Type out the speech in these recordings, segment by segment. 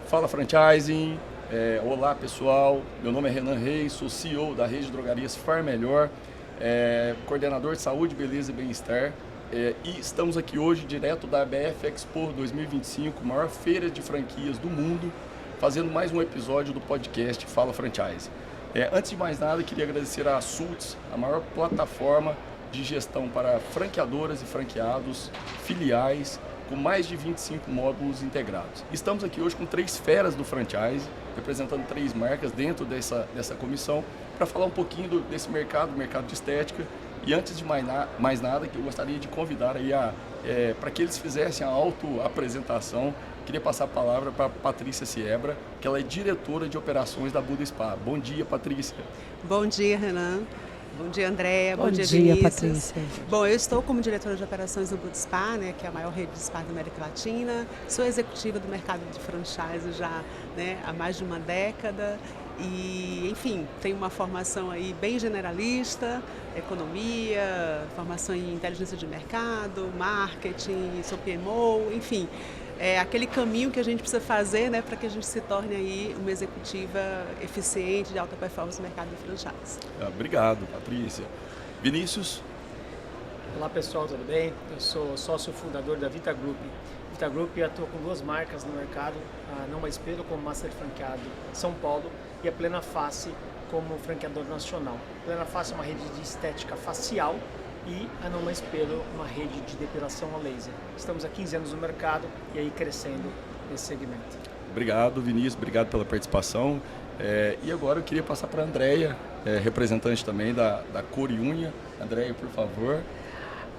Fala Franchising, olá pessoal, meu nome é Renan Reis, sou CEO da rede de drogarias Far Melhor, coordenador de saúde, beleza e bem-estar, e estamos aqui hoje direto da ABF Expo 2025, maior feira de franquias do mundo, fazendo mais um episódio do podcast Fala Franchising. Antes de mais nada, queria agradecer a Sults, a maior plataforma de gestão para franqueadoras e franqueados, filiais, com mais de 25 módulos integrados. Estamos aqui hoje com 3 feras do franchise, representando 3 marcas dentro dessa comissão, para falar um pouquinho desse mercado de estética. E antes de mais nada, que eu gostaria de convidar aí para que eles fizessem a auto-apresentação. Queria passar a palavra para Patrícia Siebra, que ela é diretora de operações da Buda Spa. Bom dia, Patrícia. Bom dia, Renan. Bom dia, Andréia. Bom dia, Vinícius. Patrícia. Bom, eu estou como diretora de operações do Buda Spa, que é a maior rede de spa da América Latina. Sou executiva do mercado de franchise já há mais de uma década. E, enfim, tenho uma formação aí bem generalista, economia, formação em inteligência de mercado, marketing, sou PMO, enfim. É aquele caminho que a gente precisa fazer para que a gente se torne aí uma executiva eficiente de alta performance no mercado de franchise. Obrigado, Patrícia. Vinícius? Olá pessoal, tudo bem? Eu sou sócio fundador da Vita Group. Vita Group atua com 2 marcas no mercado, a Não Mais Pelo como master franqueado São Paulo e a Plena Face como franqueador nacional. A Plena Face é uma rede de estética facial e a Não Mais Pelo, uma rede de depilação a laser. Estamos há 15 anos no mercado e aí crescendo nesse segmento. Obrigado, Vinícius, obrigado pela participação. E agora eu queria passar para a Andréia, representante também da Cor e Unha. Andréia, por favor.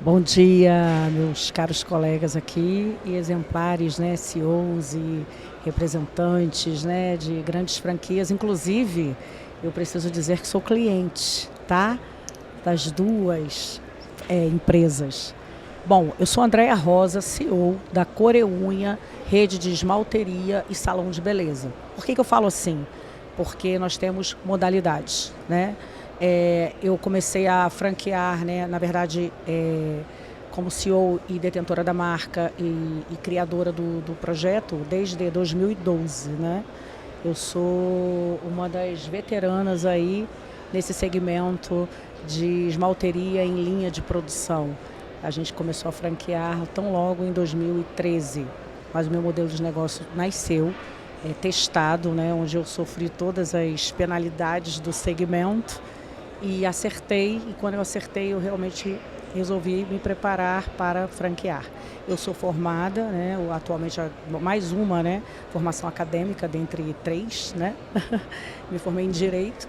Bom dia, meus caros colegas aqui e exemplares, CEOs e representantes, de grandes franquias. Inclusive, eu preciso dizer que sou cliente, tá? Das 2 empresas. Bom, eu sou Andréia Rosa, CEO da Cor e Unha, rede de esmalteria e salão de beleza. Por que eu falo assim? Porque nós temos modalidades, eu comecei a franquear, na verdade, como CEO e detentora da marca e criadora do projeto desde 2012, Eu sou uma das veteranas aí nesse segmento de esmalteria em linha de produção. A gente começou a franquear tão logo em 2013, mas o meu modelo de negócio nasceu, testado, onde eu sofri todas as penalidades do segmento e acertei, e quando eu acertei eu realmente resolvi me preparar para franquear. Eu sou formada, atualmente mais uma, formação acadêmica dentre 3, Me formei em Direito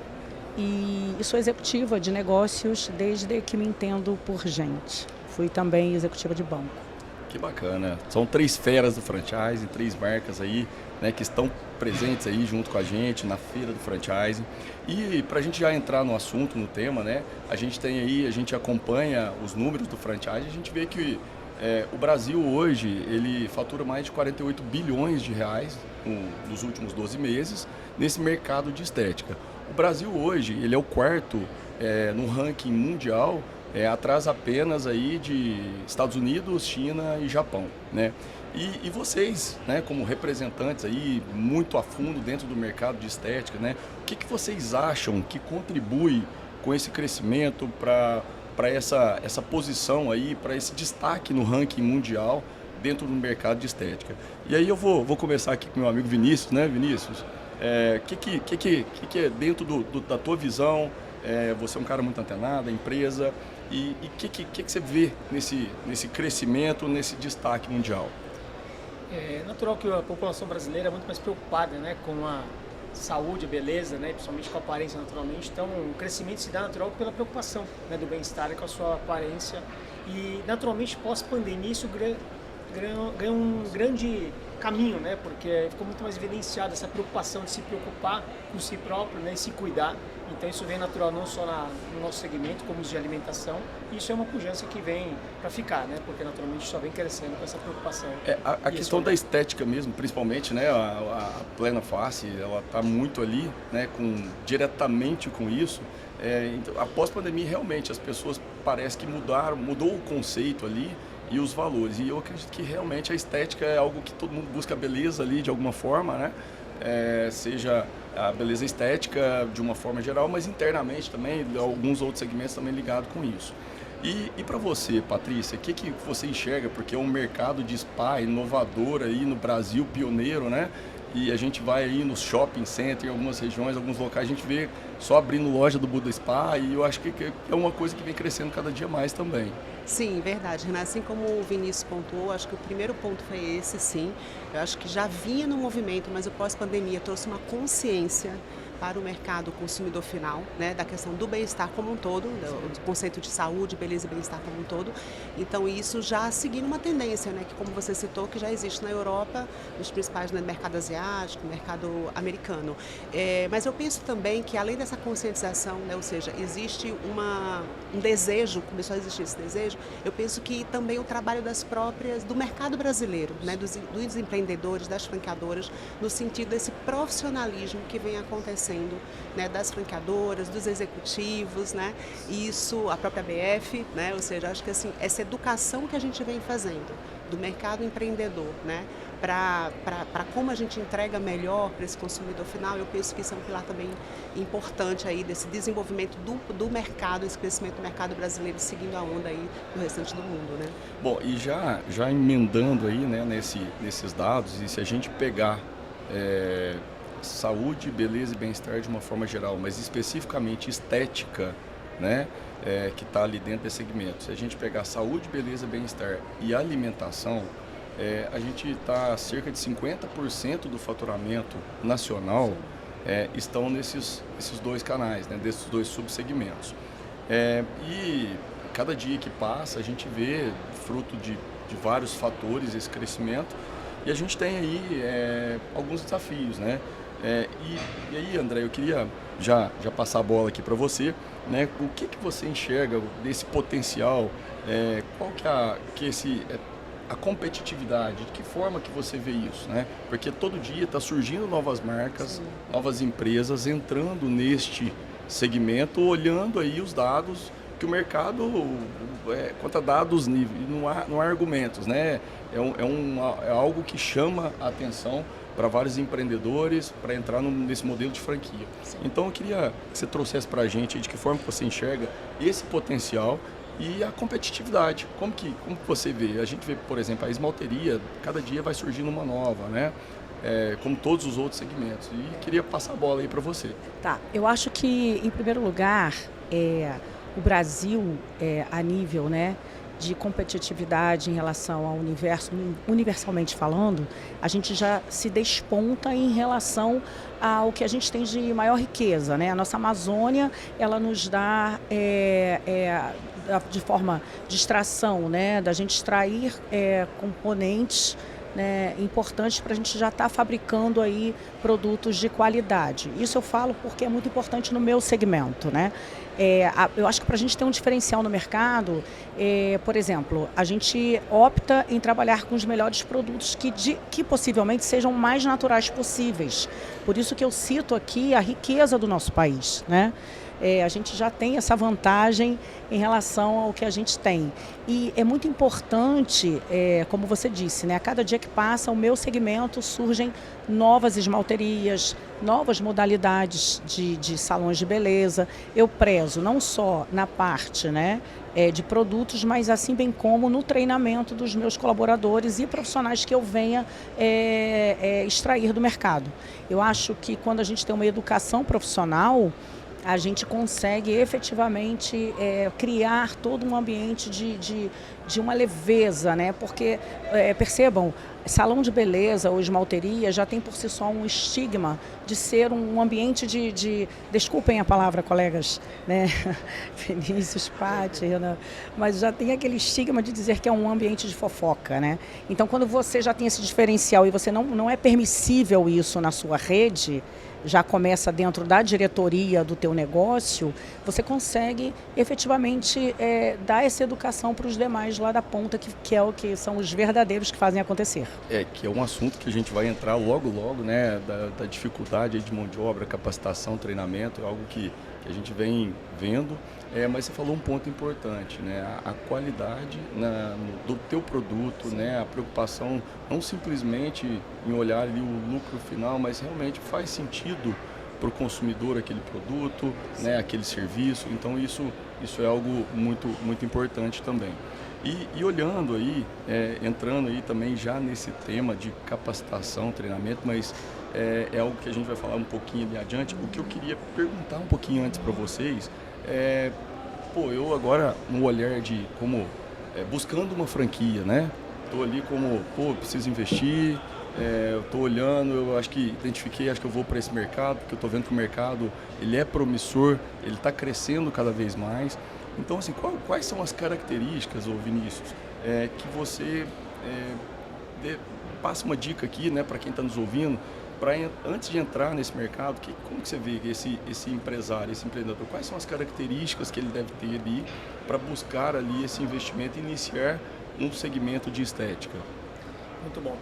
e sou executiva de negócios desde que me entendo por gente. Fui também executiva de banco. Que bacana. São 3 feras do franchise, 3 marcas aí, que estão presentes aí junto com a gente na feira do franchise. E para a gente já entrar no assunto, no tema, a gente tem aí, a gente acompanha os números do franchise, a gente vê que o Brasil hoje, ele fatura mais de 48 bilhões de reais nos últimos 12 meses nesse mercado de estética. O Brasil hoje, ele é o 4º no ranking mundial, atrás apenas aí de Estados Unidos, China e Japão, E vocês, como representantes aí muito a fundo dentro do mercado de estética, o que vocês acham que contribui com esse crescimento para essa posição aí, para esse destaque no ranking mundial dentro do mercado de estética? E aí eu vou começar aqui com meu amigo Vinícius, Vinícius? Que é dentro da tua visão? Você é um cara muito antenado, a empresa, e o que você vê nesse crescimento, nesse destaque mundial? É natural que a população brasileira é muito mais preocupada com a saúde, a beleza, principalmente com a aparência naturalmente. Então o crescimento se dá natural pela preocupação do bem-estar com a sua aparência. E naturalmente pós-pandemia isso ganha um grande caminho, porque ficou muito mais evidenciada essa preocupação de se preocupar com si próprio, e se cuidar. Então isso vem natural não só no nosso segmento, como os de alimentação. E isso é uma pujança que vem para ficar, porque naturalmente só vem crescendo com essa preocupação. A questão da estética mesmo, principalmente, a Plena Face, ela está muito ali, diretamente com isso. Então, após a pandemia, realmente, as pessoas parece que mudou o conceito ali e os valores. E eu acredito que realmente a estética é algo que todo mundo busca, a beleza ali de alguma forma, né? Seja a beleza estética de uma forma geral, mas internamente também, alguns outros segmentos também ligados com isso. E para você, Patrícia, o que você enxerga? Porque é um mercado de spa inovador aí no Brasil, pioneiro, né? E a gente vai aí nos shopping center, em algumas regiões, alguns locais, a gente vê só abrindo loja do Buda Spa, e eu acho que é uma coisa que vem crescendo cada dia mais também. Sim, verdade, Renan. Assim como o Vinícius pontuou, acho que o primeiro ponto foi esse, sim. Eu acho que já vinha no movimento, mas o pós-pandemia trouxe uma consciência para o mercado consumidor final, né, da questão do bem-estar como um todo, do conceito de saúde, beleza e bem-estar como um todo. Então isso já seguindo uma tendência, né, que como você citou, que já existe na Europa, nos principais, né, mercado asiático, mercado americano. Mas eu penso também que além dessa conscientização, né, ou seja, existe um desejo, começou a existir esse desejo, eu penso que também o trabalho do mercado brasileiro, né, dos empreendedores, das franqueadoras, no sentido desse profissionalismo que vem acontecendo, né, das franqueadoras, dos executivos, né, isso, a própria BF, né, ou seja, acho que assim, essa educação que a gente vem fazendo do mercado empreendedor, né, para como a gente entrega melhor para esse consumidor final, eu penso que isso é um pilar também importante aí desse desenvolvimento do mercado, esse crescimento do mercado brasileiro seguindo a onda aí do restante do mundo, né. Bom, e já emendando aí, né, nesses dados, e se a gente pegar saúde, beleza e bem-estar de uma forma geral, mas especificamente estética, né, que está ali dentro desse segmento. Se a gente pegar saúde, beleza, bem-estar e alimentação, a gente está cerca de 50% do faturamento nacional estão nesses dois canais, né, desses dois subsegmentos. E cada dia que passa a gente vê fruto de vários fatores esse crescimento, e a gente tem aí alguns desafios, né? E aí, André, eu queria já passar a bola aqui para você, né? O que você enxerga desse potencial? Qual que a competitividade? De que forma que você vê isso, né? Porque todo dia está surgindo novas marcas, sim, novas empresas entrando neste segmento, olhando aí os dados que o mercado quanto a dados, não há argumentos, né? É algo que chama a atenção para vários empreendedores para entrar nesse modelo de franquia. Sim. Então eu queria que você trouxesse para a gente de que forma que você enxerga esse potencial e a competitividade. Como que você vê? A gente vê, por exemplo, a esmalteria, cada dia vai surgindo uma nova, né? Como todos os outros segmentos. E queria passar a bola aí para você. Tá, eu acho que, em primeiro lugar, o Brasil, a nível, né, de competitividade em relação ao universo, universalmente falando, a gente já se desponta em relação ao que a gente tem de maior riqueza, né? A nossa Amazônia, ela nos dá, de forma de extração, né, da gente extrair componentes, né, importantes para a gente já estar fabricando aí produtos de qualidade. Isso eu falo porque é muito importante no meu segmento, né? Eu acho que para a gente ter um diferencial no mercado, por exemplo, a gente opta em trabalhar com os melhores produtos que possivelmente sejam mais naturais possíveis. Por isso que eu cito aqui a riqueza do nosso país, né? A gente já tem essa vantagem em relação ao que a gente tem. E é muito importante, como você disse, né? A cada dia que passa, o meu segmento surgem novas esmalterias, novas modalidades de salões de beleza. Eu prezo não só na parte, né, de produtos, mas assim bem como no treinamento dos meus colaboradores e profissionais que eu venha extrair do mercado. Eu acho que quando a gente tem uma educação profissional, a gente consegue efetivamente criar todo um ambiente de uma leveza, né? Porque, percebam, salão de beleza ou esmalteria já tem por si só um estigma de ser um ambiente desculpem a palavra, colegas, né? Vinícius, Pati, né? Mas já tem aquele estigma de dizer que é um ambiente de fofoca, né? Então, quando você já tem esse diferencial e você não é permissível isso na sua rede, já começa dentro da diretoria do teu negócio, você consegue efetivamente dar essa educação para os demais lá da ponta, que são os verdadeiros que fazem acontecer. Que é um assunto que a gente vai entrar logo, né, da dificuldade de mão de obra, capacitação, treinamento, é algo que a gente vem vendo, Mas você falou um ponto importante, né? A qualidade do teu produto, né? A preocupação não simplesmente em olhar ali o lucro final, mas realmente faz sentido para o consumidor aquele produto, né? Aquele serviço. Então isso é algo muito, muito importante também. E olhando aí, entrando aí também já nesse tema de capacitação, treinamento, mas é algo que a gente vai falar um pouquinho ali adiante. O que eu queria perguntar um pouquinho antes para vocês eu agora no olhar de como buscando uma franquia, né? Estou ali como, preciso investir, eu estou olhando, eu acho que identifiquei, acho que eu vou para esse mercado, porque eu estou vendo que o mercado ele é promissor, ele está crescendo cada vez mais. Então, assim, quais são as características, Vinícius, que você passa uma dica aqui, né, para quem está nos ouvindo, antes de entrar nesse mercado, como que você vê esse empresário, esse empreendedor, quais são as características que ele deve ter ali para buscar ali esse investimento e iniciar um segmento de estética? Muito bom.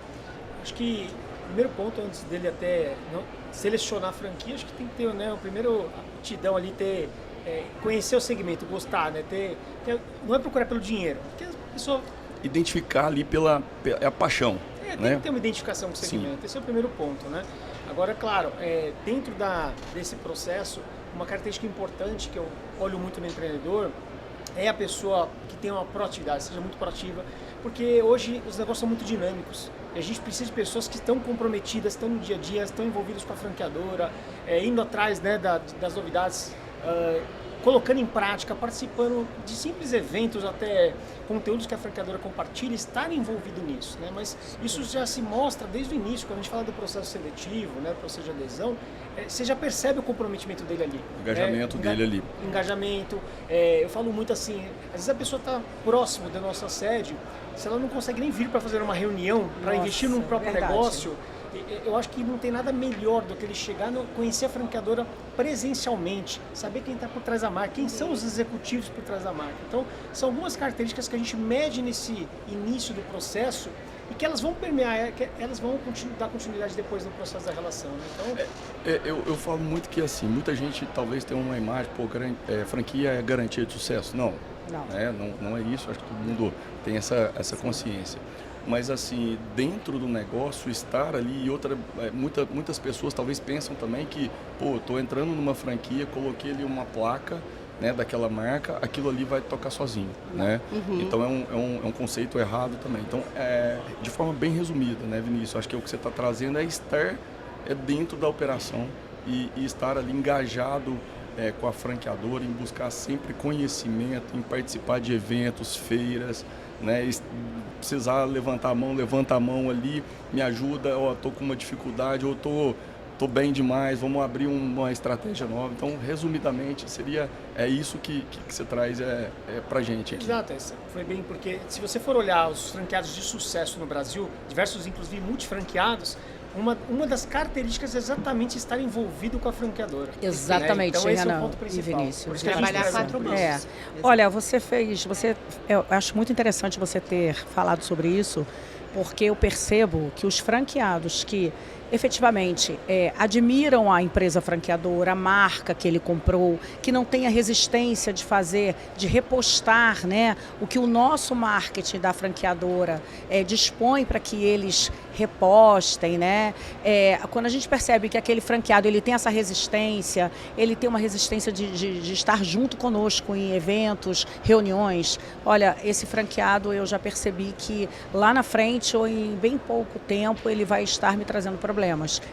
Acho que o primeiro ponto, antes dele até selecionar a franquia, acho que tem que ter, né, o primeiro aptidão ali, conhecer o segmento, gostar, né, não é procurar pelo dinheiro, porque a pessoa... Identificar ali pela a paixão. Tem que ter uma identificação com o segmento. Sim. Esse é o primeiro ponto, né? Agora, claro, dentro desse processo, uma característica importante que eu olho muito no empreendedor é a pessoa que tem uma proatividade, seja muito proativa, porque hoje os negócios são muito dinâmicos. E a gente precisa de pessoas que estão comprometidas, estão no dia a dia, estão envolvidas com a franqueadora, indo atrás, né, das novidades, colocando em prática, participando de simples eventos, até conteúdos que a franqueadora compartilha, estar envolvido nisso, né? Mas isso já se mostra desde o início, quando a gente fala do processo seletivo, né, processo de adesão, você já percebe o comprometimento dele ali. O engajamento dele ali. Engajamento. Eu falo muito assim, às vezes a pessoa está próximo da nossa sede, se ela não consegue nem vir para fazer uma reunião, para investir num próprio negócio, eu acho que não tem nada melhor do que ele chegar, conhecer a franqueadora presencialmente, saber quem está por trás da marca, quem são os executivos por trás da marca. Então, são algumas características que a gente mede nesse início do processo e que elas vão permear, que elas vão dar continuidade depois no processo da relação, né? Então, eu falo muito que assim, muita gente talvez tenha uma imagem, franquia é garantia de sucesso. Não. Não é isso, acho que todo mundo tem essa consciência. Mas assim, dentro do negócio, estar ali e muitas pessoas talvez pensam também que, estou entrando numa franquia, coloquei ali uma placa, né, daquela marca, aquilo ali vai tocar sozinho, né? Uhum. Então é um conceito errado também. Então, de forma bem resumida, né, Vinícius, acho que o que você está trazendo é estar dentro da operação e estar ali engajado com a franqueadora, em buscar sempre conhecimento, em participar de eventos, feiras, né? Precisar levantar a mão, levanta a mão ali, me ajuda, estou com uma dificuldade, ou estou bem demais, vamos abrir uma estratégia nova. Então, resumidamente, isso que você traz para a gente aqui. Exato, foi bem, porque se você for olhar os franqueados de sucesso no Brasil, diversos inclusive multifranqueados, uma das características é exatamente estar envolvido com a franqueadora. Exatamente, né? Então, esse Renan, é o ponto principal. E Vinícius. Trabalhar 4 mãos. Olha, eu acho muito interessante você ter falado sobre isso, porque eu percebo que os franqueados que efetivamente admiram a empresa franqueadora, a marca que ele comprou, que não tem a resistência de repostar, né, o que o nosso marketing da franqueadora dispõe para que eles repostem, né? Quando a gente percebe que aquele franqueado ele tem essa resistência, ele tem uma resistência de estar junto conosco em eventos, reuniões. Olha, esse franqueado eu já percebi que lá na frente ou em bem pouco tempo ele vai estar me trazendo problemas.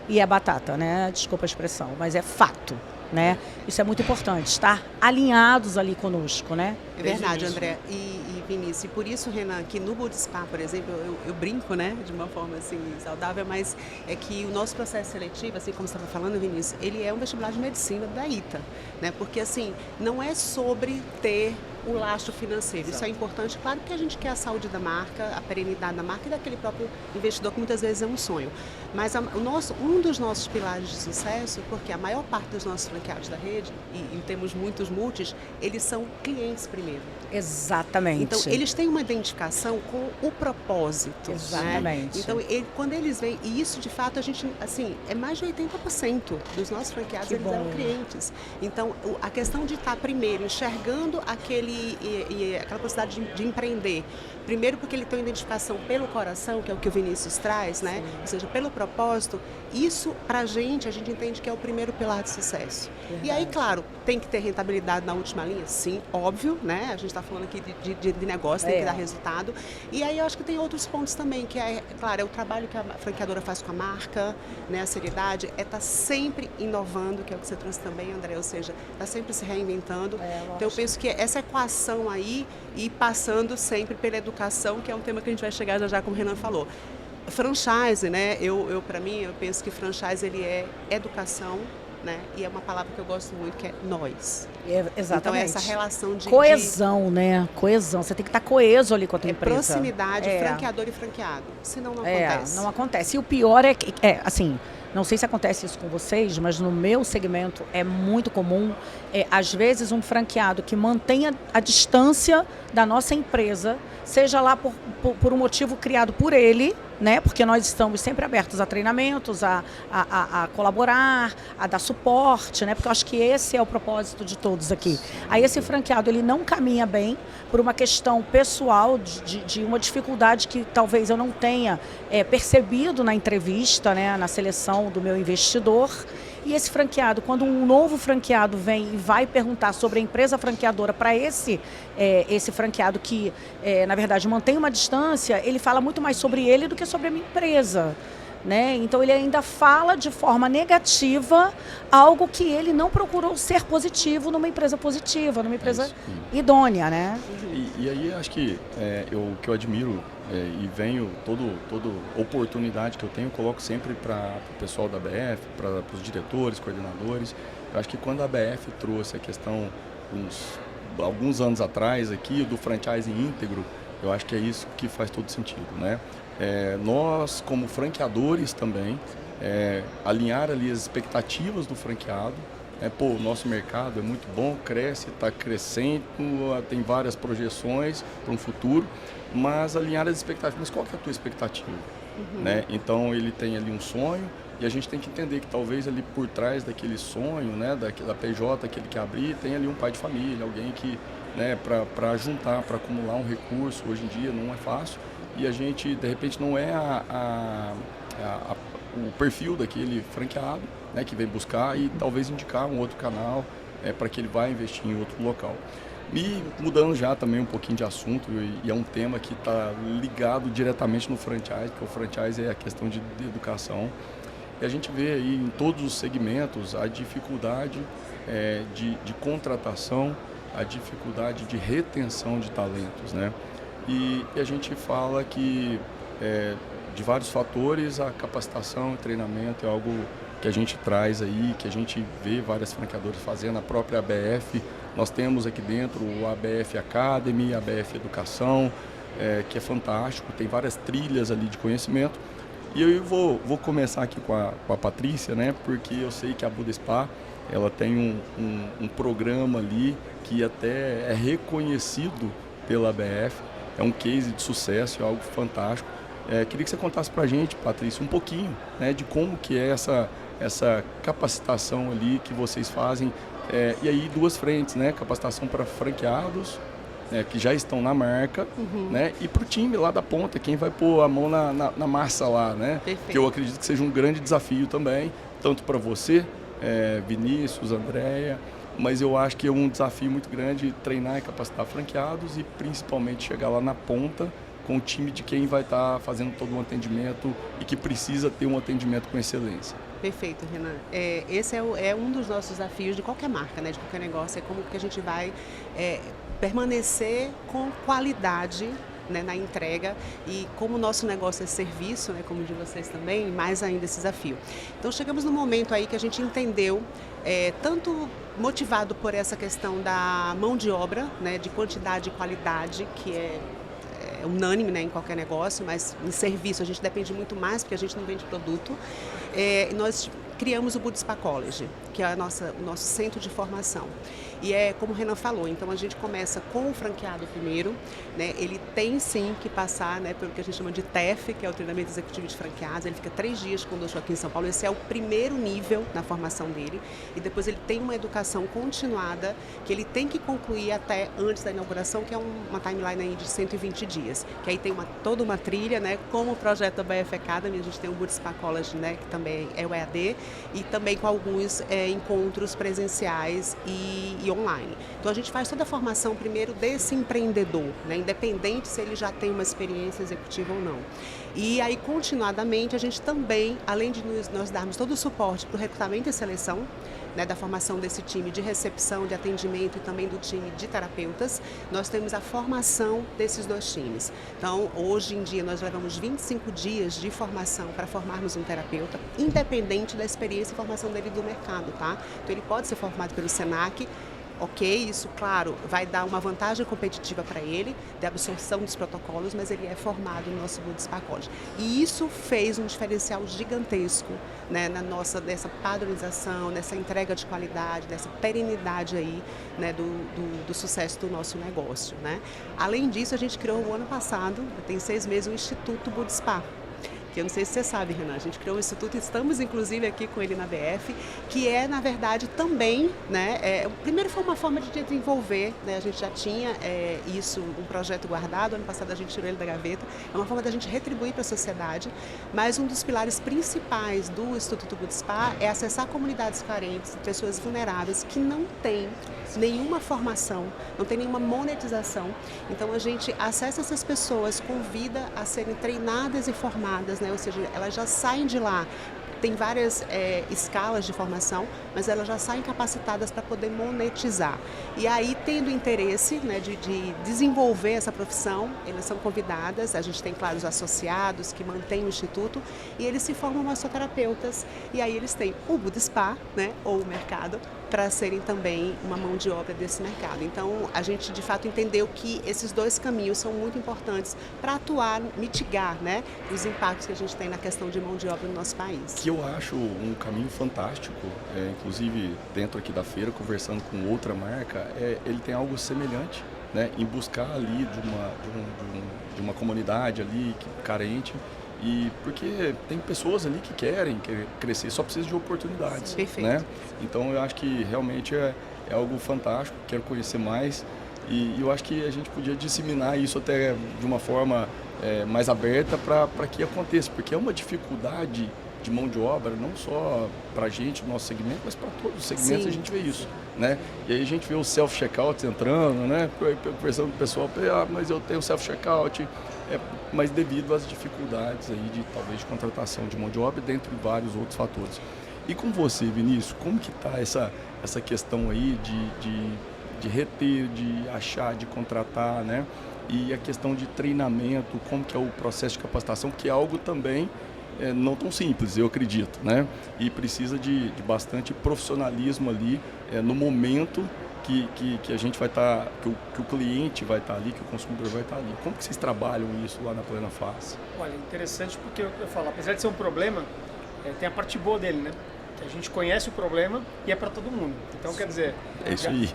E é batata, né? Desculpa a expressão, mas é fato. Né? Isso é muito importante, estar alinhados ali conosco, né? É verdade, André e Vinícius. E por isso, Renan, que no Budispa, por exemplo, eu brinco, né, de uma forma assim saudável, mas é que o nosso processo seletivo, assim como você estava falando, Vinícius, ele é um vestibular de medicina da ITA, né? Porque assim, não é sobre ter o lastro financeiro. Exato. Isso é importante, claro, porque a gente quer a saúde da marca, a perenidade da marca e daquele próprio investidor, que muitas vezes é um sonho. Mas um dos nossos pilares de sucesso, porque a maior parte dos nossos franqueados da rede, e temos muitos multis, eles são clientes primeiro. Exatamente. Então, eles têm uma identificação com o propósito. Exatamente. Né? Então, quando eles vêm, e isso de fato a gente, assim, é mais de 80% dos nossos franqueados, eles eram clientes. Então, a questão de estar primeiro enxergando aquela possibilidade de empreender, primeiro porque ele tem uma identificação pelo coração, que é o que o Vinícius traz, né? Ou seja, pelo propósito, isso pra gente, a gente entende que é o primeiro pilar de sucesso. Verdade. E aí, claro, tem que ter rentabilidade na última linha? Sim, óbvio, né? A gente está falando aqui de negócio, tem que dar resultado. E aí eu acho que tem outros pontos também, que é, claro, é o trabalho que a franqueadora faz com a marca, né? A seriedade, é estar sempre inovando, que é o que você trouxe também, André, ou seja, está sempre se reinventando. Então eu penso que essa equação aí, e passando sempre pela educação, que é um tema que a gente vai chegar já como o Renan falou. Franchise, né? Para mim, eu penso que franchise ele é educação, né? E é uma palavra que eu gosto muito, que é nós. Exatamente. Então, essa relação de coesão, né? Coesão. Você tem que estar coeso ali com a tua empresa. Proximidade, franqueador e franqueado. Senão não acontece. Não acontece. E o pior é que, assim, não sei se acontece isso com vocês, mas no meu segmento é muito comum, às vezes, um franqueado que mantenha a distância da nossa empresa, seja lá por um motivo criado por ele, né? Porque nós estamos sempre abertos a treinamentos, a colaborar, a dar suporte, né? Porque eu acho que esse é o propósito de todos aqui. Aí esse franqueado, ele não caminha bem por uma questão pessoal, de uma dificuldade que talvez eu não tenha percebido na entrevista, né? Na seleção do meu investidor. E esse franqueado, quando um novo franqueado vem e vai perguntar sobre a empresa franqueadora para esse franqueado que, na verdade, mantém uma distância, ele fala muito mais sobre ele do que sobre a minha empresa. Né? Então ele ainda fala de forma negativa algo que ele não procurou ser positivo numa empresa positiva, numa empresa idônea, né? E aí acho que o que eu admiro e venho toda oportunidade que eu tenho, eu coloco sempre para o pessoal da BF, para os diretores, coordenadores. Eu acho que quando a BF trouxe a questão alguns anos atrás aqui do franchising íntegro, eu acho que é isso que faz todo sentido, né? Nós, como franqueadores também, alinhar ali as expectativas do franqueado. O nosso mercado é muito bom, cresce, está crescendo, tem várias projeções para um futuro, mas alinhar as expectativas. Mas qual que é a tua expectativa? Né? Então, ele tem ali um sonho e a gente tem que entender que talvez ali por trás daquele sonho, né, da PJ que ele quer abrir, tem ali um pai de família, alguém que, né, para juntar, para acumular um recurso, hoje em dia não é fácil. E a gente, de repente, não é o perfil daquele franqueado, né, que vem buscar e talvez indicar um outro canal para que ele vá investir em outro local. E mudando já também um pouquinho de assunto, e é um tema que está ligado diretamente no franchise, porque o franchise é a questão de educação. E a gente vê aí em todos os segmentos a dificuldade de contratação, a dificuldade de retenção de talentos, né? E a gente fala que de vários fatores, a capacitação e treinamento é algo que a gente traz aí, que a gente vê várias franqueadoras fazendo, a própria ABF. Nós temos aqui dentro o ABF Academy, a ABF Educação, que é fantástico, tem várias trilhas ali de conhecimento. E eu vou começar aqui com a Patrícia, né? Porque eu sei que a Budespa, ela tem um programa ali que até é reconhecido pela ABF. É um case de sucesso, é algo fantástico. Queria que você contasse para a gente, Patrícia, um pouquinho, né, de como que é essa capacitação ali que vocês fazem. E aí duas frentes, né? Capacitação para franqueados, que já estão na marca, né? E para o time lá da ponta, quem vai pôr a mão na massa lá, né? Perfeito. Que eu acredito que seja um grande desafio também, tanto para você, Vinícius, Andréia, mas eu acho que é um desafio muito grande treinar e capacitar franqueados e principalmente chegar lá na ponta com o time de quem vai estar fazendo todo o atendimento e que precisa ter um atendimento com excelência. Perfeito, Renan. Esse é um dos nossos desafios de qualquer marca, né, de qualquer negócio, é como que a gente vai permanecer com qualidade né, na entrega, e como o nosso negócio é serviço, né, como o de vocês também, mais ainda esse desafio. Então chegamos no momento aí que a gente entendeu, tanto motivado por essa questão da mão de obra, né, de quantidade e qualidade, que é unânime, né, em qualquer negócio, mas em serviço a gente depende muito mais, porque a gente não vende produto. Nós criamos o Budspa College, que é o nosso centro de formação. E é como o Renan falou, então a gente começa com o franqueado primeiro, né? Ele tem sim que passar, né, pelo que a gente chama de TEF, que é o treinamento executivo de franqueados. Ele fica 3 dias conosco aqui em São Paulo. Esse é o primeiro nível na formação dele. E depois ele tem uma educação continuada que ele tem que concluir até antes da inauguração, que é uma timeline aí de 120 dias. Que aí tem toda uma trilha, né? Como o projeto da BF Academy, a gente tem o Budspa College, né, que também é o EAD, e também com alguns encontros presenciais e online. Então a gente faz toda a formação primeiro desse empreendedor, né, independente se ele já tem uma experiência executiva ou não. E aí, continuadamente, a gente também, além de nós darmos todo o suporte para o recrutamento e seleção, né, da formação desse time de recepção, de atendimento e também do time de terapeutas, nós temos a formação desses 2 times. Então, hoje em dia, nós levamos 25 dias de formação para formarmos um terapeuta, independente da experiência e formação dele do mercado, tá? Então, ele pode ser formado pelo SENAC. Ok, isso, claro, vai dar uma vantagem competitiva para ele, de absorção dos protocolos, mas ele é formado no nosso Budspa College. E isso fez um diferencial gigantesco, né, nessa padronização, nessa entrega de qualidade, nessa perenidade aí, né, do sucesso do nosso negócio, né. Além disso, a gente criou o ano passado, tem 6 meses, o Instituto Budspa. Que eu não sei se você sabe, Renan, a gente criou um instituto, estamos inclusive aqui com ele na BF, que é, na verdade, também, né, primeiro foi uma forma de desenvolver, né, a gente já tinha um projeto guardado, ano passado a gente tirou ele da gaveta, é uma forma da gente retribuir para a sociedade, mas um dos pilares principais do Instituto Budspa é acessar comunidades carentes, pessoas vulneráveis que não têm nenhuma formação, não tem nenhuma monetização, então a gente acessa essas pessoas, convida a serem treinadas e formadas, né? Ou seja, elas já saem de lá, tem várias escalas de formação, mas elas já saem capacitadas para poder monetizar. E aí, tendo interesse, né, de desenvolver essa profissão, elas são convidadas, a gente tem, claro, os associados que mantêm o instituto, e eles se formam massoterapeutas, e aí eles têm o Budspa, né, ou o mercado, para serem também uma mão de obra desse mercado. Então, a gente, de fato, entendeu que esses 2 caminhos são muito importantes para atuar, mitigar, né, os impactos que a gente tem na questão de mão de obra no nosso país. Que eu acho um caminho fantástico, inclusive dentro aqui da feira, conversando com outra marca, ele tem algo semelhante, né, em buscar ali de uma comunidade ali carente, e porque tem pessoas ali que querem crescer, só precisa de oportunidades. Perfeito. Né? Então eu acho que realmente é algo fantástico, quero conhecer mais, e eu acho que a gente podia disseminar isso até de uma forma mais aberta para que aconteça, porque é uma dificuldade de mão de obra, não só para a gente, no nosso segmento, mas para todos os segmentos. Sim. A gente vê isso, né? E aí a gente vê os self-checkouts entrando, né? Conversando com o pessoal, mas eu tenho self-checkout, mas devido às dificuldades aí talvez de contratação de mão de obra, dentre vários outros fatores. E com você, Vinícius, como que está essa questão aí de reter, de achar, de contratar, né? E a questão de treinamento, como que é o processo de capacitação, que é algo também não tão simples, eu acredito, né? E precisa de bastante profissionalismo ali no momento que a gente vai estar, que o cliente vai estar ali, que o consumidor vai estar ali. Como que vocês trabalham isso lá na Plena Face? Olha, interessante porque eu falo, apesar de ser um problema, tem a parte boa dele, né? A gente conhece o problema e é para todo mundo. Então, quer dizer... É isso aí.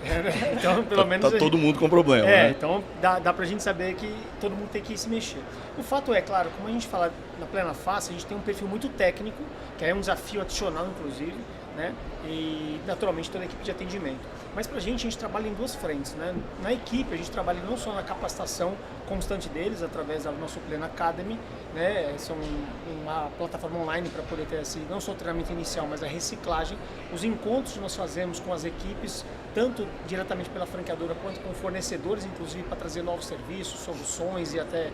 Então, pelo menos... Tá todo mundo com problema, né? Então dá pra gente saber que todo mundo tem que se mexer. O fato é, claro, como a gente fala na Plena Face, a gente tem um perfil muito técnico, que é um desafio adicional, inclusive, né? E, naturalmente, toda a equipe de atendimento. Mas pra gente trabalha em 2 frentes, né? Na equipe, a gente trabalha não só na capacitação constante deles, através da nossa Plena Academy, né? São uma plataforma online para poder ter não só o treinamento inicial, mas a reciclagem, os encontros que nós fazemos com as equipes, tanto diretamente pela franqueadora quanto com fornecedores, inclusive para trazer novos serviços, soluções e até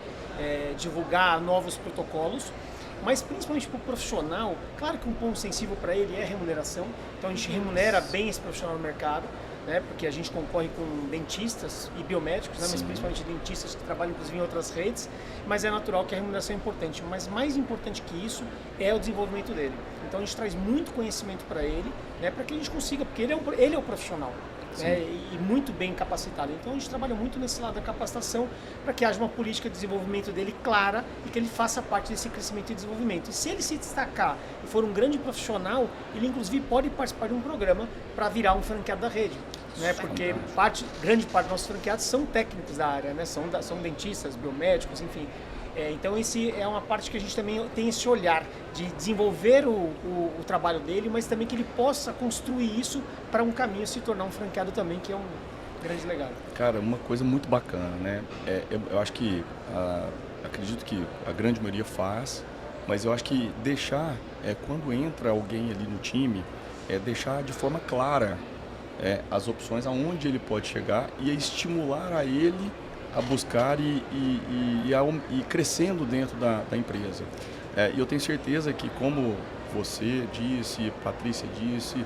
divulgar novos protocolos. Mas principalmente para o profissional, claro que um ponto sensível para ele é a remuneração, então a gente remunera bem esse profissional no mercado, né? Porque a gente concorre com dentistas e biomédicos, né? Mas Sim. principalmente dentistas que trabalham inclusive em outras redes, mas é natural que a remuneração é importante. Mas mais importante que isso é o desenvolvimento dele. Então a gente traz muito conhecimento para ele, né? Para que a gente consiga, porque ele é o profissional. Né, e muito bem capacitado. Então a gente trabalha muito nesse lado da capacitação para que haja uma política de desenvolvimento dele clara e que ele faça parte desse crescimento e desenvolvimento. E se ele se destacar e for um grande profissional, ele inclusive pode participar de um programa para virar um franqueado da rede. Né, porque grande parte dos nossos franqueados são técnicos da área, né, são dentistas, biomédicos, enfim. Então esse é uma parte que a gente também tem esse olhar de desenvolver o trabalho dele, mas também que ele possa construir isso para um caminho se tornar um franqueado também, que é um grande legado. Cara, uma coisa muito bacana, né? Eu acho que, acredito que a grande maioria faz, mas eu acho que deixar, quando entra alguém ali no time, deixar de forma clara as opções aonde ele pode chegar e estimular a ele a buscar e crescendo dentro da empresa. E eu tenho certeza que, como você disse, Patrícia disse,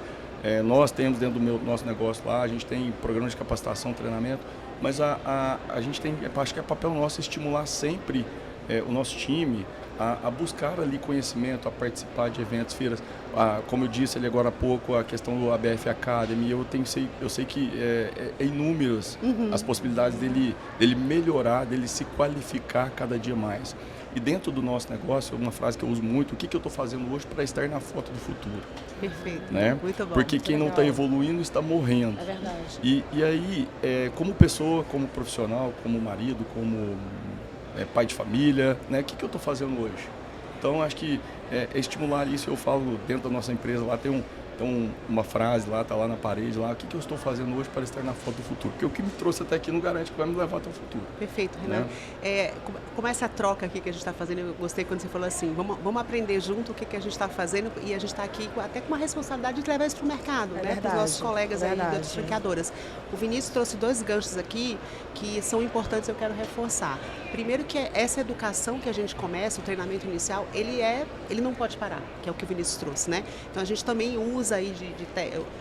nós temos dentro do nosso negócio lá, a gente tem programas de capacitação, treinamento, mas a gente tem, acho que é papel nosso estimular sempre o nosso time a buscar ali conhecimento, a participar de eventos, feiras. Como eu disse ali agora há pouco, a questão do ABF Academy, eu sei que é inúmeras as possibilidades dele melhorar, dele se qualificar cada dia mais. E dentro do nosso negócio, uma frase que eu uso muito: o que eu estou fazendo hoje para estar na foto do futuro? Perfeito, Né? muito bom. Porque quem não está evoluindo está morrendo. É verdade. E aí, como pessoa, como profissional, como marido, como pai de família, né? O que eu estou fazendo hoje? Então, acho que estimular isso. Eu falo dentro da nossa empresa, lá tem uma frase, lá está lá na parede, lá: o que eu estou fazendo hoje para estar na foto do futuro? Porque o que me trouxe até aqui não garante que vai me levar até o futuro. Perfeito, Renan. Né? Como essa troca aqui que a gente está fazendo, eu gostei quando você falou assim: vamos aprender junto o que a gente está fazendo, e a gente está aqui até com uma responsabilidade de levar isso para o mercado, né? Para os nossos colegas aí das franqueadoras. O Vinícius trouxe 2 ganchos aqui que são importantes, eu quero reforçar. Primeiro, que essa educação que a gente começa, o treinamento inicial, ele não pode parar, que é o que o Vinícius trouxe, né? Então a gente também usa aí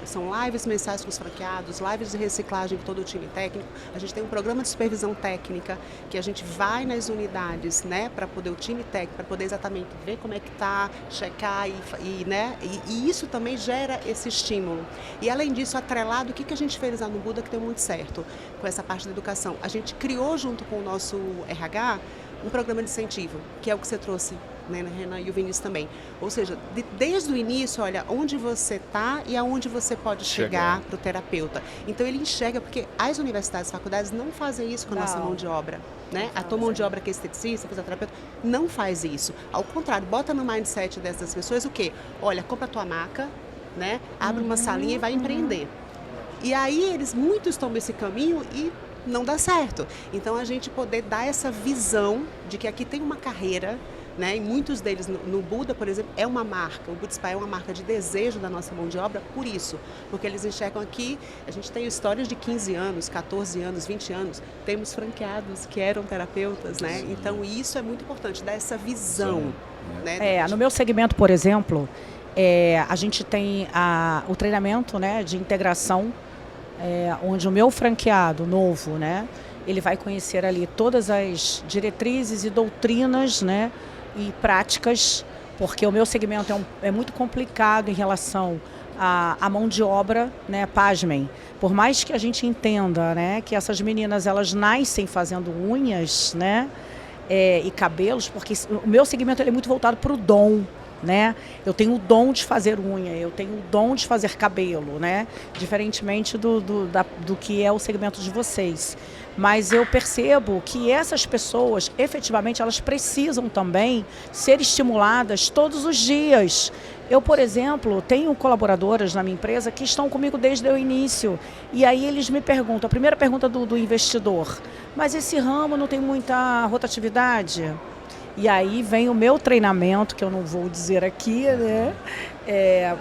são lives mensais com os franqueados, lives de reciclagem com todo o time técnico. A gente tem um programa de supervisão técnica que a gente vai nas unidades, né, para poder o time técnico, para poder exatamente ver como é que está, checar e isso também gera esse estímulo. E além disso, atrelado, o que a gente fez lá no Buda que deu muito certo com essa parte da educação? A gente criou junto com o nosso RH um programa de incentivo, que é o que você trouxe, né, Renan, e o Vinícius também. Ou seja, desde o início, olha, onde você está e aonde você pode chegar para o terapeuta. Então ele enxerga, porque as universidades e faculdades não fazem isso com a nossa mão de obra. Né? A tua mão de obra que é esteticista, fisioterapeuta, não faz isso. Ao contrário, bota no mindset dessas pessoas o quê? Olha, compra a tua maca, né? Abre uma salinha e vai empreender. E aí muitos tomam esse caminho e não dá certo. Então a gente poder dar essa visão de que aqui tem uma carreira, né? E muitos deles no Buda, por exemplo, é uma marca. O Buda Spa é uma marca de desejo da nossa mão de obra por isso. Porque eles enxergam aqui, a gente tem histórias de 15 anos, 14 anos, 20 anos. Temos franqueados que eram terapeutas, né? Sim. Então isso é muito importante, dar essa visão. Né? No meu segmento, por exemplo, a gente tem o treinamento, né, de integração, onde o meu franqueado novo, né, ele vai conhecer ali todas as diretrizes e doutrinas, né, e práticas, porque o meu segmento é muito complicado em relação à mão de obra, né, pasmem. Por mais que a gente entenda, né, que essas meninas elas nascem fazendo unhas, né, e cabelos, porque o meu segmento ele é muito voltado para o dom. Né? Eu tenho o dom de fazer unha, eu tenho o dom de fazer cabelo, né? Diferentemente do que é o segmento de vocês. Mas eu percebo que essas pessoas, efetivamente, elas precisam também ser estimuladas todos os dias. Eu, por exemplo, tenho colaboradoras na minha empresa que estão comigo desde o início. E aí eles me perguntam, a primeira pergunta do investidor: mas esse ramo não tem muita rotatividade? E aí vem o meu treinamento, que eu não vou dizer aqui, né?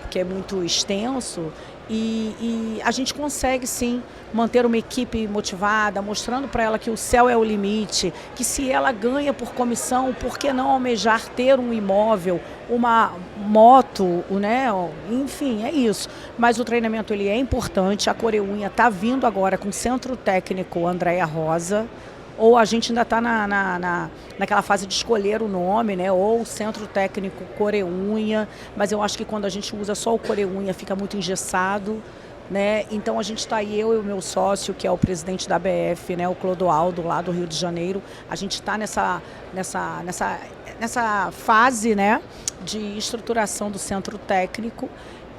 porque é muito extenso, e a gente consegue sim manter uma equipe motivada, mostrando para ela que o céu é o limite, que se ela ganha por comissão, por que não almejar ter um imóvel, uma moto, né? Enfim, é isso. Mas o treinamento ele é importante, a Coreunha está vindo agora com o Centro Técnico Andréa Rosa, ou a gente ainda está naquela fase de escolher o nome, né? Ou Centro Técnico Coreunha, mas eu acho que quando a gente usa só o Coreunha fica muito engessado, né? Então a gente está aí, eu e o meu sócio, que é o presidente da ABF, né? O Clodoaldo, lá do Rio de Janeiro, a gente está nessa fase, né? De estruturação do Centro Técnico.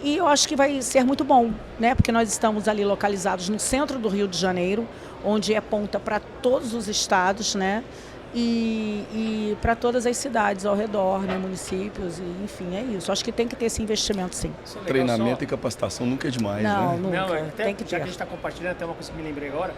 E eu acho que vai ser muito bom, né? Porque nós estamos ali localizados no centro do Rio de Janeiro, onde é ponta para todos os estados, né? E para todas as cidades ao redor, né? Municípios, e, enfim, é isso. Acho que tem que ter esse investimento, sim. Treinamento e capacitação nunca é demais, não, né? Nunca. Até, tem que ter. já que a gente está compartilhando, até uma coisa que me lembrei agora,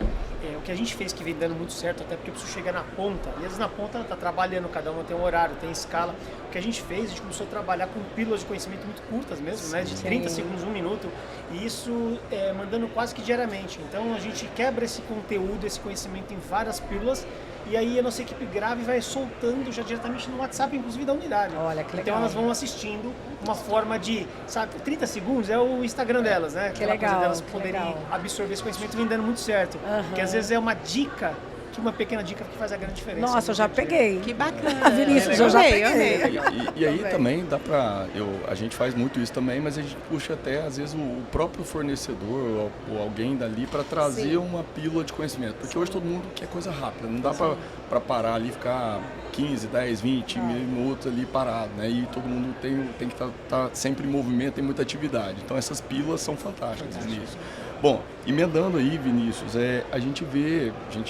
o que a gente fez que vem dando muito certo, até porque eu preciso chegar na ponta, e às vezes na ponta está trabalhando, cada uma tem um horário, tem escala. O que a gente fez, a gente começou a trabalhar com pílulas de conhecimento muito curtas mesmo, né? De 30 segundos, 1 minuto, e isso mandando quase que diariamente. Então a gente quebra esse conteúdo, esse conhecimento em várias pílulas, e aí a nossa equipe grava e vai soltando já diretamente no WhatsApp, inclusive da unidade. Olha, que legal. Então elas vão assistindo uma forma de, sabe, 30 segundos é o Instagram delas, né? Que Aquela legal, coisa delas que poderem legal. absorver esse conhecimento, vem dando muito certo. Porque às vezes é uma dica, uma pequena dica que faz a grande diferença. Nossa, eu já peguei. Que bacana. A Vinícius, eu já Amei, peguei. amei. E aí também dá pra... A gente faz muito isso também, mas a gente puxa até, às vezes, o próprio fornecedor ou alguém dali para trazer uma pílula de conhecimento. Porque hoje todo mundo quer coisa rápida, não dá para parar ali e ficar 15, 10, 20 minutos ali parado, né? E todo mundo tem que estar sempre em movimento, tem muita atividade. Então essas pílulas são fantásticas nisso. Bom, emendando aí, Vinícius, a gente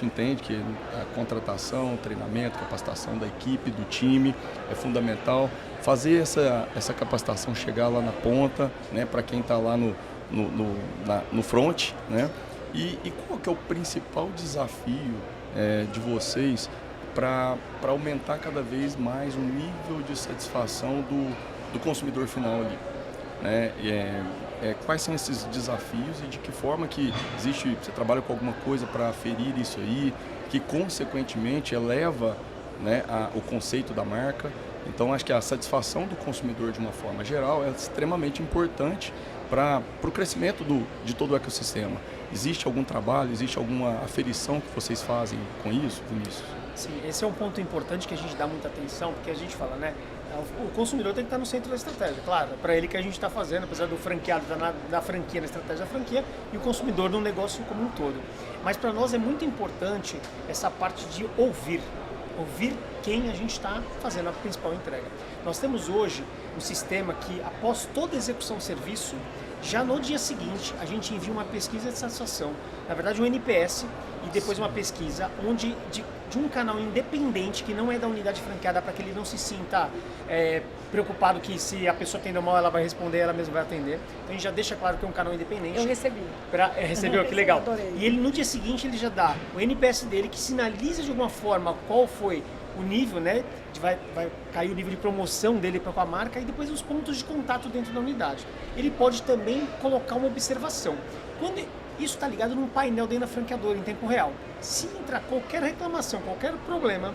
entende que a contratação, treinamento, capacitação da equipe, do time é fundamental. Fazer essa capacitação chegar lá na ponta, né, para quem está lá no front, né? E qual que é o principal desafio de vocês para aumentar cada vez mais o nível de satisfação do consumidor final ali, né? Quais são esses desafios e de que forma que você trabalha com alguma coisa para aferir isso aí, que consequentemente eleva, né, o conceito da marca. Então acho que a satisfação do consumidor de uma forma geral é extremamente importante para o crescimento de todo o ecossistema. Existe algum trabalho, existe alguma aferição que vocês fazem com isso, Vinícius? Sim, esse é um ponto importante que a gente dá muita atenção, porque a gente fala, né? O consumidor tem que estar no centro da estratégia, claro, é para ele que a gente está fazendo, apesar do franqueado da franquia, na estratégia da franquia, e o consumidor no negócio como um todo. Mas para nós é muito importante essa parte de ouvir quem a gente está fazendo a principal entrega. Nós temos hoje um sistema que, após toda a execução de serviço, já no dia seguinte a gente envia uma pesquisa de satisfação, na verdade um NPS, e depois uma pesquisa onde de um canal independente que não é da unidade franqueada, para que ele não se sinta preocupado que se a pessoa atender mal ela vai responder, ela mesma vai atender. Então a gente já deixa claro que é um canal independente. Eu recebi. Recebeu, que legal. Adorei. E ele no dia seguinte ele já dá o NPS dele, que sinaliza de alguma forma qual foi o nível, né? Vai cair o nível de promoção dele com a marca, e depois os pontos de contato dentro da unidade. Ele pode também colocar uma observação. Isso está ligado num painel dentro da franqueadora em tempo real. Se entrar qualquer reclamação, qualquer problema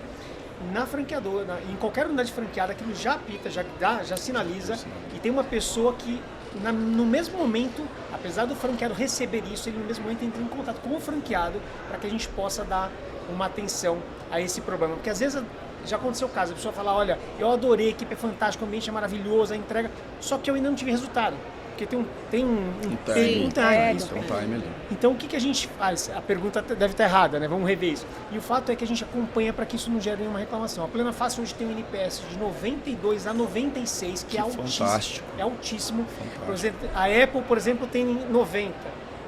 na franqueadora, em qualquer unidade franqueada, aquilo já apita, já sinaliza, e tem uma pessoa que no mesmo momento, apesar do franqueado receber isso, ele no mesmo momento entra em contato com o franqueado para que a gente possa dar uma atenção a esse problema. Porque às vezes já aconteceu o caso, a pessoa fala, olha, eu adorei, a equipe é fantástica, o ambiente é maravilhoso, a entrega, só que eu ainda não tive resultado. Porque tem um time ali. Então o que a gente faz? A pergunta deve estar errada, né? Vamos rever isso. E o fato é que a gente acompanha para que isso não gere nenhuma reclamação. A Plena Fácil hoje tem um NPS de 92 a 96, que é altíssimo. Fantástico. É altíssimo. Fantástico. Por exemplo, a Apple, por exemplo, tem 90.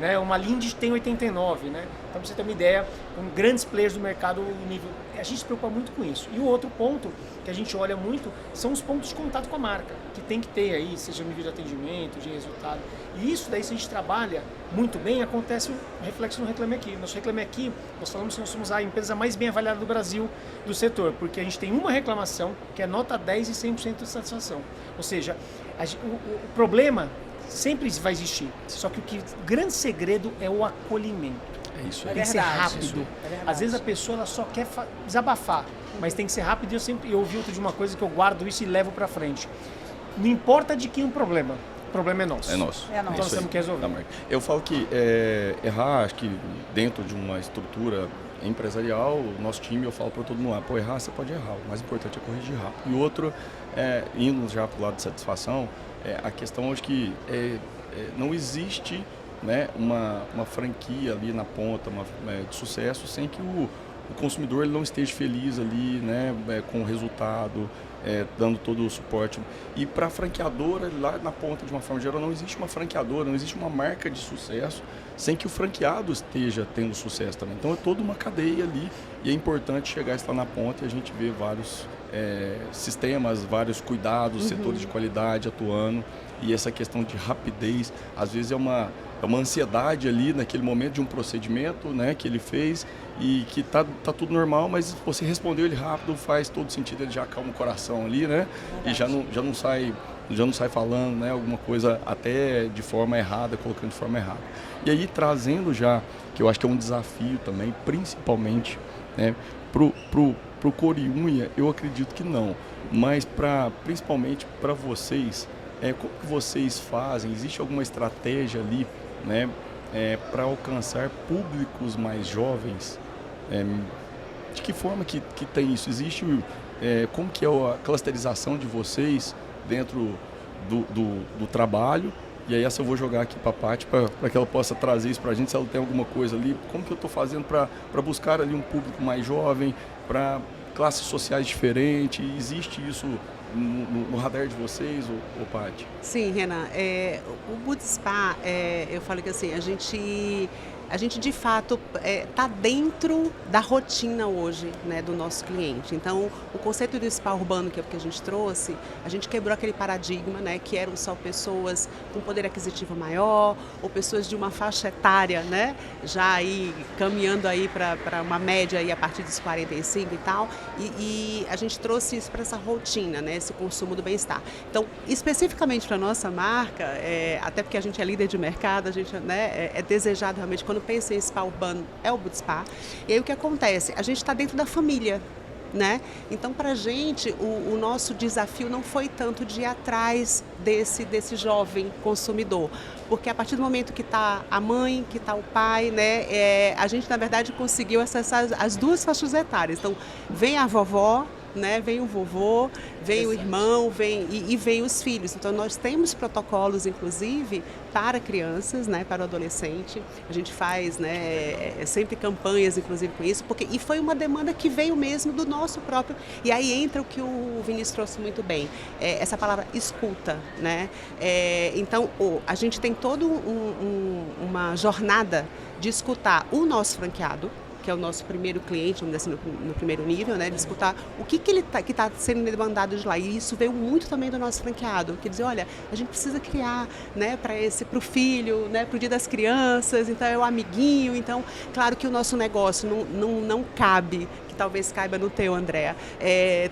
Né? Uma Lindt tem 89, né? Então, para você ter uma ideia, com grandes players do mercado, o nível... A gente se preocupa muito com isso. E o outro ponto que a gente olha muito são os pontos de contato com a marca, que tem que ter aí, seja no nível de atendimento, de resultado. E isso daí, se a gente trabalha muito bem, acontece um reflexo no Reclame Aqui. Nosso Reclame Aqui, nós falamos que nós somos a empresa mais bem avaliada do Brasil do setor, porque a gente tem uma reclamação que é nota 10 e 100% de satisfação. Ou seja, O problema sempre vai existir, só que o grande segredo é o acolhimento. É isso Tem aí. que ser rápido. Às vezes a pessoa ela só quer desabafar, mas tem que ser rápido. Eu ouvi outro de uma coisa que eu guardo isso e levo pra frente. Não importa de quem o problema é nosso. É nosso. Então nós temos que resolver. Eu falo que errar, acho que dentro de uma estrutura empresarial, o nosso time, eu falo para todo mundo, errar você pode errar, o mais importante é corrigir rápido. E outro, indo já para o lado de satisfação, a questão acho que não existe, né, uma franquia ali na ponta de sucesso sem que o consumidor ele não esteja feliz ali, né, com o resultado, dando todo o suporte. E para a franqueadora, lá na ponta, de uma forma geral, não existe uma franqueadora, não existe uma marca de sucesso sem que o franqueado esteja tendo sucesso também. Então é toda uma cadeia ali e é importante chegar lá na ponta e a gente ver vários sistemas, vários cuidados, setores de qualidade atuando. E essa questão de rapidez, às vezes é uma ansiedade ali naquele momento de um procedimento, né, que ele fez e que tá tudo normal, mas você respondeu ele rápido, faz todo sentido, ele já acalma o coração ali, né? E já não sai falando, né, alguma coisa até de forma errada, colocando de forma errada. E aí trazendo já, que eu acho que é um desafio também, principalmente, né, pro Coriunha, eu acredito que não, mas principalmente para vocês, como que vocês fazem? Existe alguma estratégia ali, né, para alcançar públicos mais jovens? De que forma que tem isso? Existe, como que é a clusterização de vocês dentro do trabalho? E aí essa eu vou jogar aqui para a Paty, para que ela possa trazer isso para a gente, se ela tem alguma coisa ali. Como que eu estou fazendo para buscar ali um público mais jovem, para classes sociais diferentes? Existe isso no radar de vocês, ou Paty? Sim, Renan. O Budspa, eu falo que assim, a gente de fato está dentro da rotina hoje, né, do nosso cliente. Então, o conceito do spa urbano, que é o que a gente trouxe, a gente quebrou aquele paradigma, né, que eram só pessoas com poder aquisitivo maior ou pessoas de uma faixa etária, né, já aí caminhando aí para uma média aí a partir dos 45 e tal. E a gente trouxe isso para essa rotina, né, esse consumo do bem-estar. Então, especificamente para a nossa marca, até porque a gente é líder de mercado, a gente, né, é desejado realmente, quando pensa em spa urbano, é o Budspa. E aí o que acontece? A gente está dentro da família, né? Então, para a gente, o nosso desafio não foi tanto de ir atrás desse jovem consumidor, porque a partir do momento que está a mãe, que está o pai, né, a gente, na verdade, conseguiu acessar as duas faixas etárias. Então, vem a vovó, né, vem o vovô, vem o irmão, vem os filhos. Então nós temos protocolos, inclusive, para crianças, né, para o adolescente. A gente faz, né, sempre campanhas, inclusive, com isso, e foi uma demanda que veio mesmo do nosso próprio. E aí entra o que o Vinícius trouxe muito bem, essa palavra escuta, né? Então a gente tem toda uma jornada de escutar o nosso franqueado, que é o nosso primeiro cliente, vamos dizer assim, no primeiro nível, né, de escutar o que ele que está sendo demandado de lá. E isso veio muito também do nosso franqueado, que dizer, olha, a gente precisa criar, né, para o filho, né, para o Dia das Crianças, então é o amiguinho. Então, claro que o nosso negócio não cabe, que talvez caiba no teu, Andréa,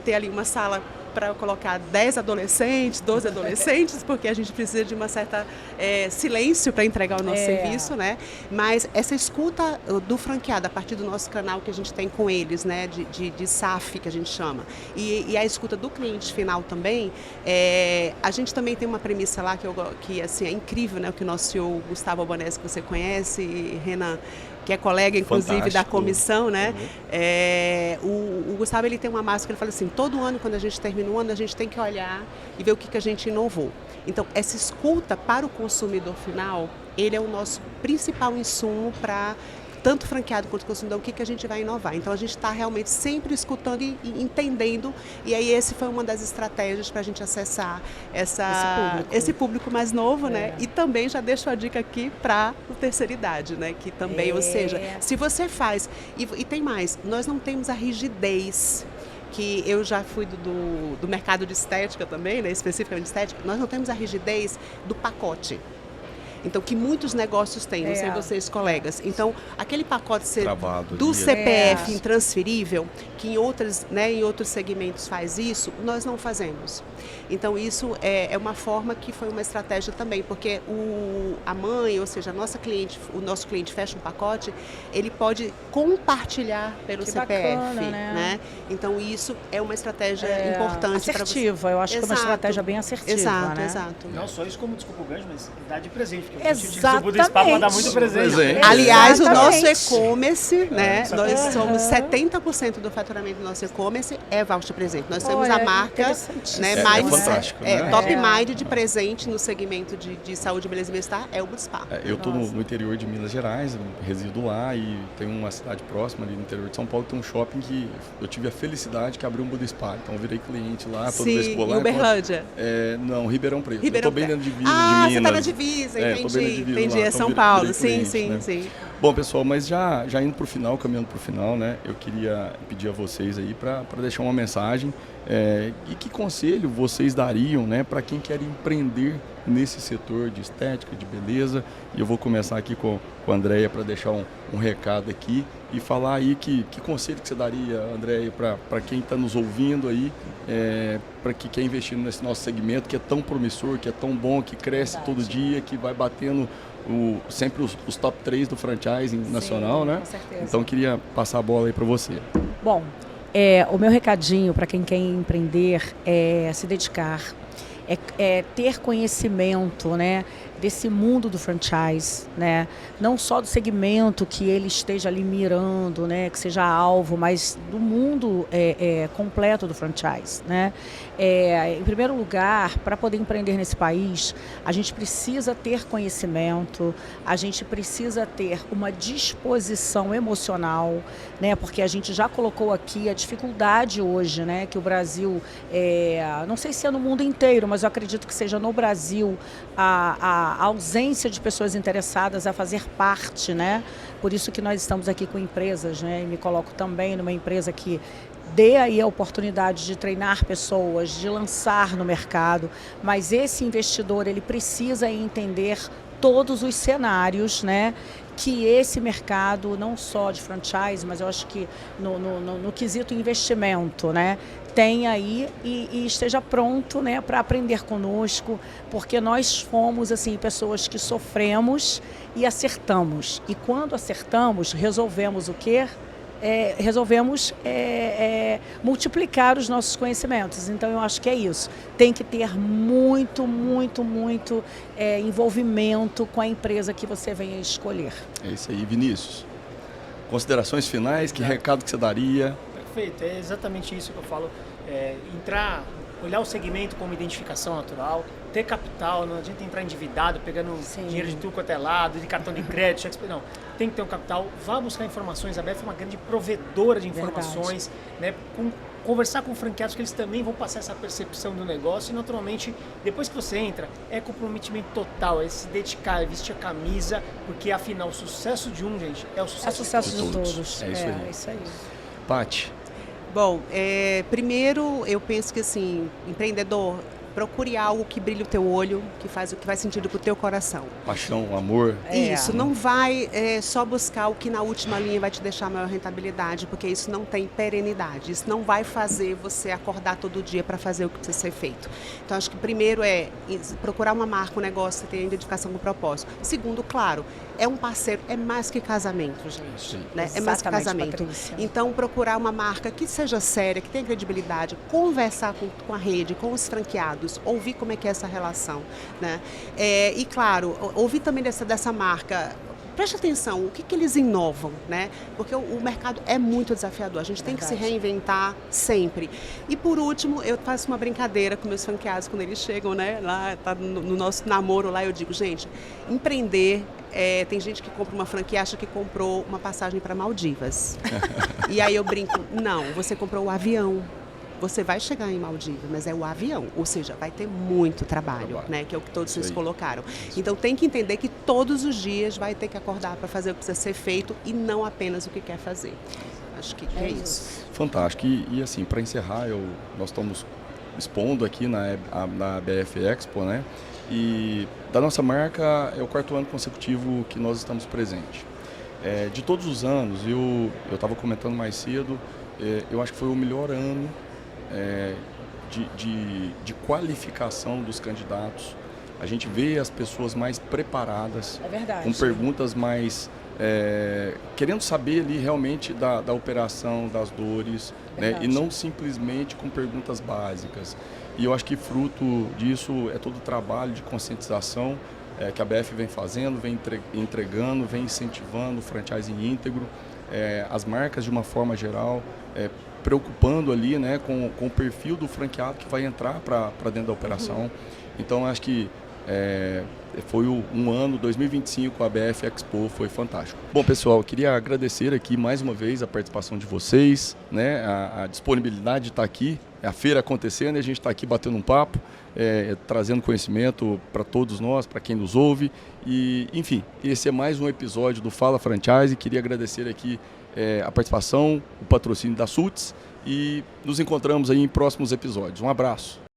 ter ali uma sala para colocar 10 adolescentes, 12 adolescentes, porque a gente precisa de uma certa silêncio para entregar o nosso serviço, né? Mas essa escuta do franqueado, a partir do nosso canal que a gente tem com eles, né? De SAF, que a gente chama, e a escuta do cliente final também, a gente também tem uma premissa lá que assim, é incrível, né? O que o nosso CEO Gustavo Albanese, que você conhece, e Renan, que é colega, inclusive, fantástico, da comissão, né? O Gustavo, ele tem uma máxima que ele fala assim, todo ano, quando a gente termina o ano, a gente tem que olhar e ver o que a gente inovou. Então, essa escuta para o consumidor final, ele é o nosso principal insumo para tanto franqueado quanto consumidor, o que a gente vai inovar. Então, a gente está realmente sempre escutando e entendendo, e aí esse foi uma das estratégias para a gente acessar esse público mais novo, né? E também já deixo a dica aqui para a terceira idade, né? Que também, ou seja, se você faz, e tem mais, nós não temos a rigidez, que eu já fui do mercado de estética também, né? Especificamente de estética, nós não temos a rigidez do pacote. Então, que muitos negócios têm, não sei vocês, colegas. Então, aquele pacote Travado do ali, CPF intransferível, que em outros segmentos faz isso, nós não fazemos. Então, isso é uma forma que foi uma estratégia também, porque a mãe, ou seja, o nosso cliente fecha um pacote, ele pode compartilhar pelo CPF. Bacana, né? Então, isso é uma estratégia importante. Assertiva, eu acho que é uma estratégia bem assertiva. Exato, né? exato. Não só isso, como, desculpa o gancho, mas dá de presente, porque a gente Exatamente. utiliza o Budespa para dar muito presente. Aliás, o Exatamente. nosso e-commerce, né? Nós somos 70% do faturamento do nosso e-commerce é voucher presente. Nós temos a marca, né, fantástico, né? top mind de presente no segmento de saúde, beleza e bem-estar é o Budespa. Eu estou no interior de Minas Gerais, eu resido lá e tem uma cidade próxima ali no interior de São Paulo, tem um shopping que eu tive a felicidade que abriu um Budespa. Então eu virei cliente lá, toda vez que vou lá. Em Uberlândia? Não, Ribeirão Preto. Eu estou bem dentro de divisa de Minas. Você está na divisa, entendi. Tô bem na divisa entendi, lá, é São virei Paulo, cliente, sim. né? Bom, pessoal, mas já indo para o final, caminhando para o final, né? Eu queria pedir a vocês aí para deixar uma mensagem e que conselho vocês dariam, né, para quem quer empreender nesse setor de estética, de beleza. E eu vou começar aqui com a Andréia para deixar um recado aqui e falar aí que conselho que você daria, Andréia, para quem está nos ouvindo aí, para que quer investir nesse nosso segmento que é tão promissor, que é tão bom, que cresce todo dia, que vai batendo sempre os top 3 do franchising nacional, né? Com certeza. Então queria passar a bola aí para você. Bom, o meu recadinho para quem quer empreender é se dedicar, é ter conhecimento, né, desse mundo do franchise, né, não só do segmento que ele esteja ali mirando, né, que seja alvo, mas do mundo completo do franchise, né. Em primeiro lugar, para poder empreender nesse país, a gente precisa ter conhecimento, a gente precisa ter uma disposição emocional, né, porque a gente já colocou aqui a dificuldade hoje, né, que o Brasil, não sei se é no mundo inteiro, mas eu acredito que seja no Brasil, a ausência de pessoas interessadas a fazer parte, né? Por isso que nós estamos aqui com empresas, né? E me coloco também numa empresa que dê aí a oportunidade de treinar pessoas, de lançar no mercado, mas esse investidor, ele precisa entender todos os cenários, né, que esse mercado, não só de franchise, mas eu acho que no quesito investimento, né, tem aí e esteja pronto, né, para aprender conosco, porque nós fomos assim, pessoas que sofremos e acertamos. E quando acertamos, resolvemos o quê? Resolvemos multiplicar os nossos conhecimentos. Então eu acho que é isso, tem que ter muito envolvimento com a empresa que você venha escolher. É isso aí, Vinícius. Considerações finais, que recado que você daria? Perfeito, é exatamente isso que eu falo, olhar o segmento como identificação natural, ter capital, não adianta entrar endividado, pegando dinheiro de tudo quanto é lado, de cartão de crédito, não, tem que ter um capital, vá buscar informações, a BF é uma grande provedora de informações, né, conversar com franqueados que eles também vão passar essa percepção do negócio e naturalmente, depois que você entra, é comprometimento total, é se dedicar, é vestir a camisa, porque afinal o sucesso de um, gente, é o sucesso de todos. É isso aí. É isso aí. Paty. Bom, primeiro eu penso que assim, empreendedor, procure algo que brilhe o teu olho, que vai sentido para o teu coração. Paixão, amor. Isso, não vai só buscar o que na última linha vai te deixar maior rentabilidade, porque isso não tem perenidade, isso não vai fazer você acordar todo dia para fazer o que precisa ser feito. Então, acho que primeiro procurar uma marca, um negócio que tenha identificação com o propósito. Segundo, claro, é um parceiro, é mais que casamento, gente. Né? É mais que casamento. Patrícia. Então, procurar uma marca que seja séria, que tenha credibilidade, conversar com a rede, com os franqueados, ouvir como é que é essa relação, né? E claro, ouvir também dessa marca, preste atenção, o que eles inovam, né? Porque o mercado é muito desafiador, a gente tem que se reinventar sempre. E por último, eu faço uma brincadeira com meus franqueados quando eles chegam, né? Lá, tá no nosso namoro lá, eu digo, gente, empreender, tem gente que compra uma franquia e acha que comprou uma passagem para Maldivas. E aí eu brinco, não, você comprou o avião. Você vai chegar em Maldivas, mas é o avião, ou seja, vai ter muito trabalho, né? Que é o que todos vocês colocaram. Então tem que entender que todos os dias vai ter que acordar para fazer o que precisa ser feito e não apenas o que quer fazer. Acho que é isso. Fantástico. E assim, para encerrar, nós estamos expondo aqui na BF Expo, né? E da nossa marca é o 4º ano consecutivo que nós estamos presentes. De todos os anos, eu estava comentando mais cedo, eu acho que foi o melhor ano de qualificação dos candidatos. A gente vê as pessoas mais preparadas, com perguntas mais... querendo saber ali realmente da operação, das dores, né? E não simplesmente com perguntas básicas. E eu acho que fruto disso é todo o trabalho de conscientização que a BF vem fazendo, vem entregando, vem incentivando o franchising íntegro, as marcas de uma forma geral, preocupando ali, né, com o perfil do franqueado que vai entrar para dentro da operação. Então acho que foi um ano, 2025, a BF Expo foi fantástico. Bom, pessoal, queria agradecer aqui mais uma vez a participação de vocês, né, a disponibilidade de estar aqui, a feira acontecendo e a gente está aqui batendo um papo, trazendo conhecimento para todos nós, para quem nos ouve. E, enfim, esse é mais um episódio do Fala Franchise. Queria agradecer aqui a participação, o patrocínio da Sultz e nos encontramos aí em próximos episódios. Um abraço.